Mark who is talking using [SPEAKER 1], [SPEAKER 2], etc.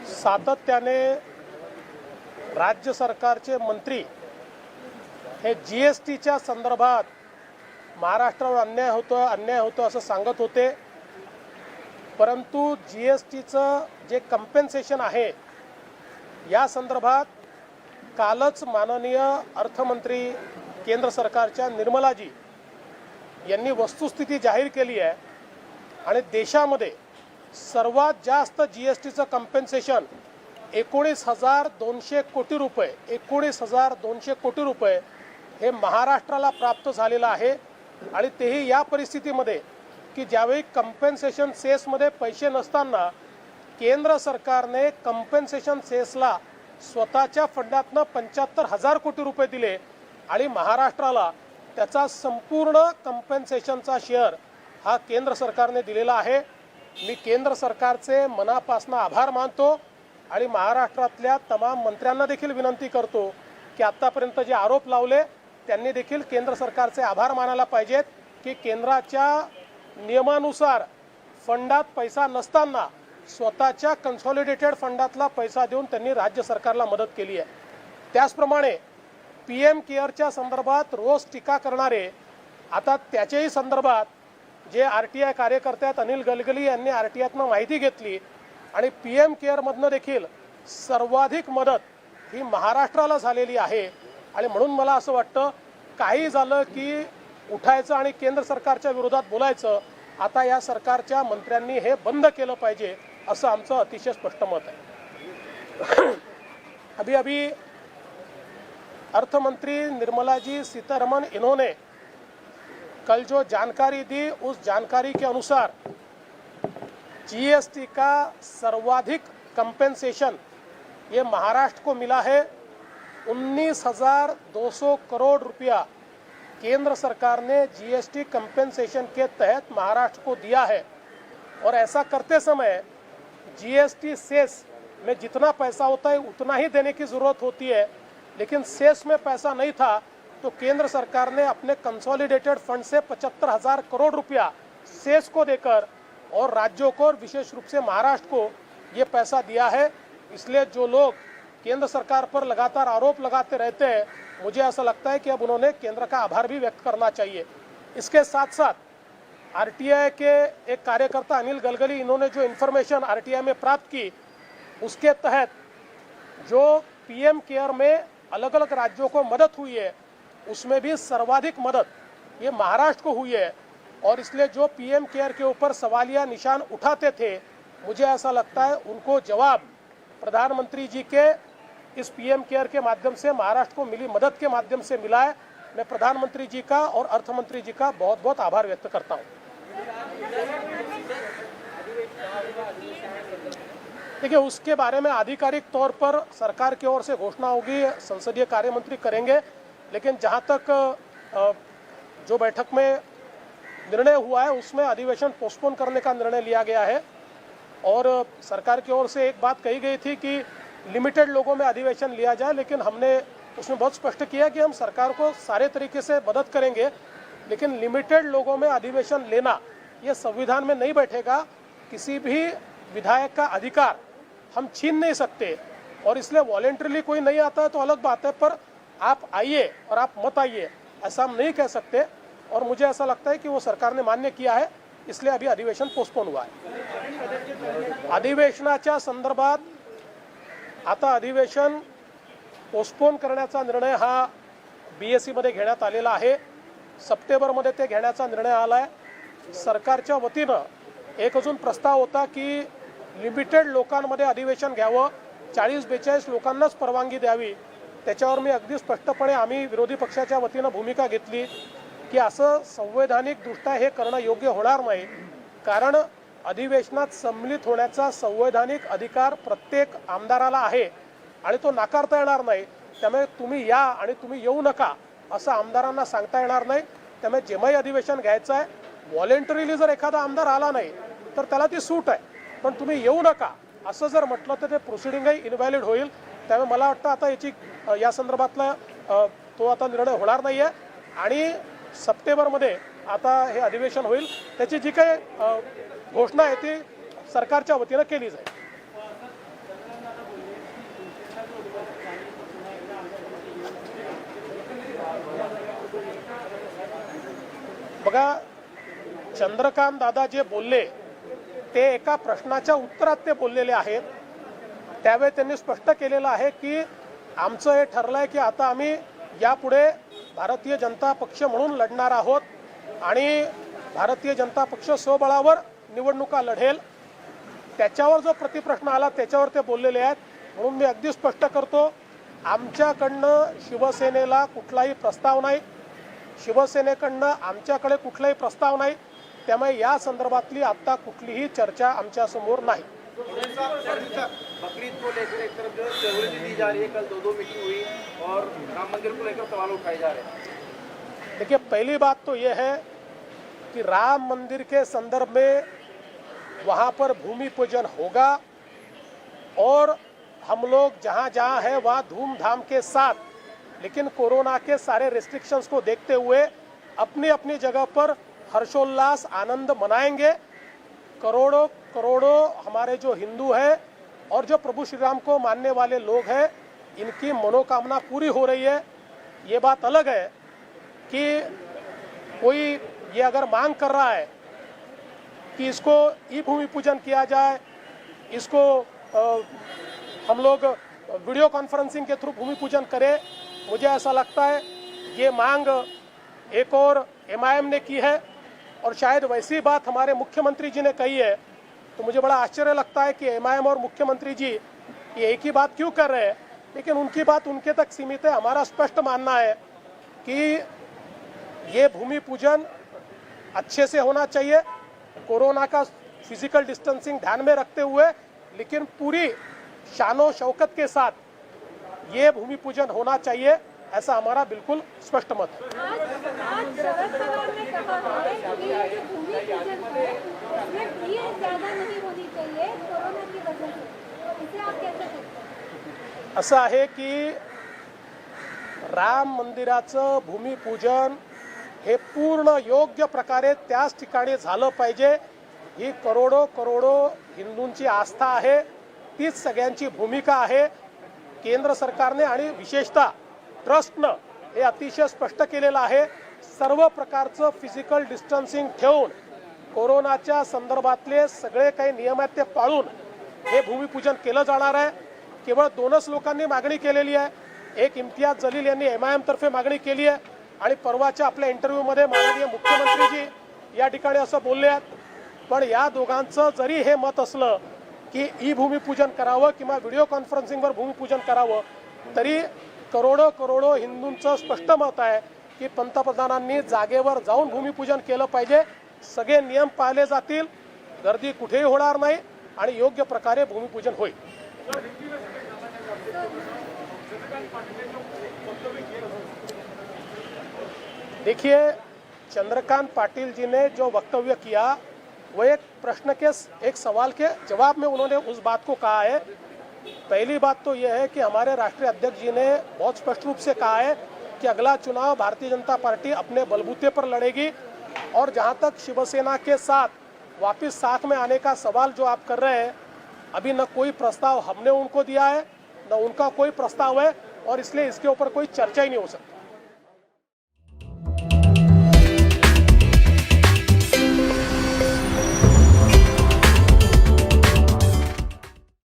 [SPEAKER 1] सातत्याने राज्य सरकारचे मंत्री हे जीएसटीच्या संदर्भात महाराष्ट्रावर अन्याय होतो असं सांगत होते, परंतु जीएसटीचं जे कंपेन्सेशन आहे या संदर्भात कालच माननीय अर्थमंत्री केंद्र सरकारच्या निर्मलाजी यांनी वस्तुस्थिती जाहीर केली आहे आणि देशामध्ये सर्वात जास्त जीएसटीचं कंपेन्सेशन 19,200 कोटी रुपये 19,200 कोटी रुपये हे महाराष्ट्राला प्राप्त झालेलं आहे। आणि तेही या परिस्थितीमध्ये की ज्यावेळी कंपेन्सेशन सेसमध्ये पैसे नसताना केंद्र सरकारने कंपेन्सेशन सेसला स्वतःच्या फंडातनं 75,000 कोटी रुपये दिले आणि महाराष्ट्राला त्याचा संपूर्ण कंपेन्सेशनचा शेअर हा केंद्र सरकारने दिलेला आहे। मी केंद्र सरकारचे मनापासून आभार मानतो आणि महाराष्ट्रातल्या तमाम मंत्र्यांना देखील विनंती करतो की आतापर्यंत जे आरोप लावले त्यांनी देखील केंद्र सरकारचे आभार मानायला पाहिजेत की केंद्राच्या नियमानुसार फंडात पैसा नसताना स्वतःच्या कन्सॉलिडेटेड फंडातला पैसा देऊन त्यांनी राज्य सरकारला मदत केली आहे। त्याचप्रमाणे पीएम केअरच्या संदर्भात रोज टीका करणारे आता त्याच्याही संदर्भात जे आरटीआय कार्यकर्ते आहेत अनिल गलगली यांनी आरटीआयतनं माहिती घेतली आणि पीएम केअरमधनं देखील सर्वाधिक मदत ही महाराष्ट्राला झालेली आहे। आणि म्हणून मला असं वाटतं काही झालं की उठायचं आणि केंद्र सरकारच्या विरोधात बोलायचं, आता या सरकारच्या मंत्र्यांनी हे बंद केलं पाहिजे असं आमचं अतिशय स्पष्ट मत आहे। अभी अर्थमंत्री निर्मला जी सीतारमण इन्होंने कल जो जानकारी दी उस जानकारी के अनुसार जीएसटी का सर्वाधिक कंपेंसेशन ये महाराष्ट्र को मिला है। 19,200 करोड़ रुपया केंद्र सरकार ने जीएसटी कंपेंसेशन के तहत महाराष्ट्र को दिया है। और ऐसा करते समय जीएसटी सेस में जितना पैसा होता है उतना ही देने की ज़रूरत होती है, लेकिन सेस में पैसा नहीं था तो केंद्र सरकार ने अपने कंसोलिडेटेड फंड से 75,000 करोड़ रुपया सेस को देकर और राज्यों को और विशेष रूप से महाराष्ट्र को ये पैसा दिया है। इसलिए जो लोग केंद्र सरकार पर लगातार आरोप लगाते रहते हैं, मुझे ऐसा लगता है कि अब उन्होंने केंद्र का आभार भी व्यक्त करना चाहिए। इसके साथ साथ आरटीआई के एक कार्यकर्ता अनिल गलगली इन्होंने जो इन्फॉर्मेशन आरटीआई में प्राप्त की उसके तहत जो पीएम केयर में अलग अलग राज्यों को मदद हुई है उसमें भी सर्वाधिक मदद ये महाराष्ट्र को हुई है। और इसलिए जो पीएम केयर के ऊपर सवालिया निशान उठाते थे, मुझे ऐसा लगता है उनको जवाब प्रधानमंत्री जी के इस पीएम केयर के माध्यम से महाराष्ट्र को मिली मदद के माध्यम से मिला है। मैं प्रधानमंत्री जी का और अर्थमंत्री जी का बहुत बहुत आभार व्यक्त करता हूँ। देखिए, उसके बारे में आधिकारिक तौर पर सरकार की ओर से घोषणा होगी, संसदीय कार्य मंत्री करेंगे। लेकिन जहाँ तक जो बैठक में निर्णय हुआ है उसमें अधिवेशन पोस्टपोन करने का निर्णय लिया गया है। और सरकार की ओर से एक बात कही गई थी कि लिमिटेड लोगों में अधिवेशन लिया जाए, लेकिन हमने उसमें बहुत स्पष्ट किया कि हम सरकार को सारे तरीके से मदद करेंगे, लेकिन लिमिटेड लोगों में अधिवेशन लेना ये संविधान में नहीं बैठेगा। किसी भी विधायक का अधिकार हम छीन नहीं सकते और इसलिए वॉलेंटरीली कोई नहीं आता है तो अलग बात है, पर आप आइए और आप मत आइए ऐसा हम नहीं कह सकते। और मुझे ऐसा लगता है कि वो सरकार ने मान्य किया है, इसलिए अभी अधिवेशन पोस्टपोन हुआ है। अधिवेशनाच्या संदर्भात आता अधिवेशन पोस्टपोन करण्याचा निर्णय हा बीएससी मध्ये घेण्यात आलेला आहे। सप्टेंबरमध्ये ते घेण्याचा निर्णय आला आहे। सरकारच्या वतीनं एक अजून प्रस्ताव होता की लिमिटेड लोकांमध्ये अधिवेशन घ्यावं, 40-42 लोकांनाच परवानगी द्यावी। त्याच्यावर मी अगदी स्पष्टपणे आम्ही विरोधी पक्षाच्या वतीनं भूमिका घेतली की असं संवैधानिक दृष्ट्या हे करणं योग्य होणार नाही, कारण अधिवेशनात सम्मिलित होण्याचा संवैधानिक अधिकार प्रत्येक आमदाराला आहे आणि तो नाकारता येणार नाही। त्यामुळे तुम्ही या आणि तुम्ही येऊ नका असं आमदारांना सांगता येणार नाही। त्यामुळे जेव्हाही अधिवेशन घ्यायचं आहे, व्हॉलेंटरीली जर एखादा आमदार आला नाही तर त्याला ती सूट आहे, पण तुम्ही येऊ नका असं जर म्हटलं तर ते प्रोसिडिंगही इनव्हॅलिड होईल। त्यामुळे मला वाटतं आता याची या संदर्भातला तो आता निर्णय होणार नाही आहे आणि सप्टेंबरमध्ये आता हे अधिवेशन होईल। त्याची जी काही घोषणा आहे ती सरकारच्या वतीनं केली जाईल। बघा, चंद्रकांत दादा जे बोलले ते एका प्रश्नाच्या उत्तरात ते बोललेले आहेत. त्यावेळी त्यांनी स्पष्ट केलेलं आहे की आमचं हे ठरलंय की आता आम्ही यापुढे भारतीय जनता पक्ष म्हणून लढणार आहोत आणि भारतीय जनता पक्ष स्वबळावर निवडणुका लढेल. त्याच्यावर जो प्रतिप्रश्न आला त्याच्यावर ते बोललेले आहेत. म्हणून मी अगदी स्पष्ट करतो, आमच्याकडनं शिवसेनेला कुठलाही प्रस्ताव नाही, शिवसेनेकडनं आमच्याकडे कुठलाही प्रस्ताव नाही. त्यामुळे या संदर्भातली आता कुठलीही चर्चा आमच्या समोर नाही.
[SPEAKER 2] बकरीद को लेकर एक तरफ जो है चर्चा दी जा रही है, कल दो मीटिंग हुई और राम मंदिर को लेकर सवाल उठाए जा रहे हैं.
[SPEAKER 1] देखिए, पहली बात तो यह है कि राम मंदिर के संदर्भ में वहाँ पर भूमि पूजन होगा और हम लोग जहाँ जहाँ है वहाँ धूमधाम के साथ, लेकिन कोरोना के सारे रिस्ट्रिक्शंस को देखते हुए अपनी अपनी जगह पर हर्षोल्लास आनंद मनाएंगे. करोड़ों करोड़ों हमारे जो हिंदू हैं और जो प्रभु श्री राम को मानने वाले लोग हैं, इनकी मनोकामना पूरी हो रही है. ये बात अलग है कि कोई ये अगर मांग कर रहा है कि इसको ई भूमि पूजन किया जाए, इसको हम लोग वीडियो कॉन्फ्रेंसिंग के थ्रू भूमि पूजन करें, मुझे ऐसा लगता है ये मांग एक और एमआईएम ने की है और शायद वैसी बात हमारे मुख्यमंत्री जी ने कही है. तो मुझे बड़ा आश्चर्य लगता है कि एमआईएम और मुख्यमंत्री जी ये एक ही बात क्यों कर रहे हैं, लेकिन उनकी बात उनके तक सीमित है. हमारा स्पष्ट मानना है कि ये भूमि पूजन अच्छे से होना चाहिए, कोरोना का फिजिकल डिस्टेंसिंग ध्यान में रखते हुए, लेकिन पूरी शानो शौकत के साथ ये भूमि पूजन होना चाहिए, ऐसा हमारा बिल्कुल स्पष्ट मत है.
[SPEAKER 3] आज शरद पवार ने कहा है कि ये भूमि पूजन है उसमें भीड़ ज्यादा नहीं होनी चाहिए कोरोना की वजह से, इसे आप कैसे देखते हैं?
[SPEAKER 1] असं आहे की राम मंदिराचं भूमिपूजन हे पूर्ण योग्य प्रकारे त्याच ठिकाणी झालं पाहिजे. ही करोडो करोडो हिंदूंची आस्था आहे, तीच सगळ्यांची भूमिका आहे. केंद्र सरकारने आणि विशेषतः ट्रस्टनं हे अतिशय स्पष्ट केलेलं आहे. सर्व प्रकारचं फिजिकल डिस्टन्सिंग ठेवून कोरोनाच्या संदर्भातले सगळे काही नियम आहेत ते पाळून हे भूमिपूजन केलं जाणार आहे. केवळ दोनच लोकांनी मागणी केलेली आहे. एक इम्तियाज जलील यांनी एमआयएम तर्फे मागणी केली आहे आणि परवाच्या आपल्या इंटरव्ह्यूमध्ये माननीय मुख्यमंत्रीजी या ठिकाणी असं बोलले आहेत. पण या दोघांचं जरी हे मत असलं की ई भूमिपूजन करावं किंवा व्हिडिओ कॉन्फरन्सिंगवर भूमिपूजन करावं, तरी करोडो करोडो हिंदूंचं स्पष्ट मत आहे की पंतप्रधानांनी जागेवर जाऊन भूमिपूजन केलं पाहिजे. सगळे नियम पाळले जातील, गर्दी कुठेही होणार नाही आणि योग्य प्रकारे भूमिपूजन होईल. देखिए, चंद्रकांत पाटिल जी ने जो वक्तव्य किया वो एक प्रश्न के एक सवाल के जवाब में उन्होंने उस बात को कहा है. पहली बात तो यह है कि हमारे राष्ट्रीय अध्यक्ष जी ने बहुत स्पष्ट रूप से कहा है कि अगला चुनाव भारतीय जनता पार्टी अपने बलबूते पर लड़ेगी और जहां तक शिवसेना के साथ वापस साथ में आने का सवाल जो आप कर रहे हैं, अभी न कोई प्रस्ताव हमने उनको दिया है न उनका कोई प्रस्ताव है और इसलिए इसके ऊपर कोई चर्चा ही नहीं हो सकती.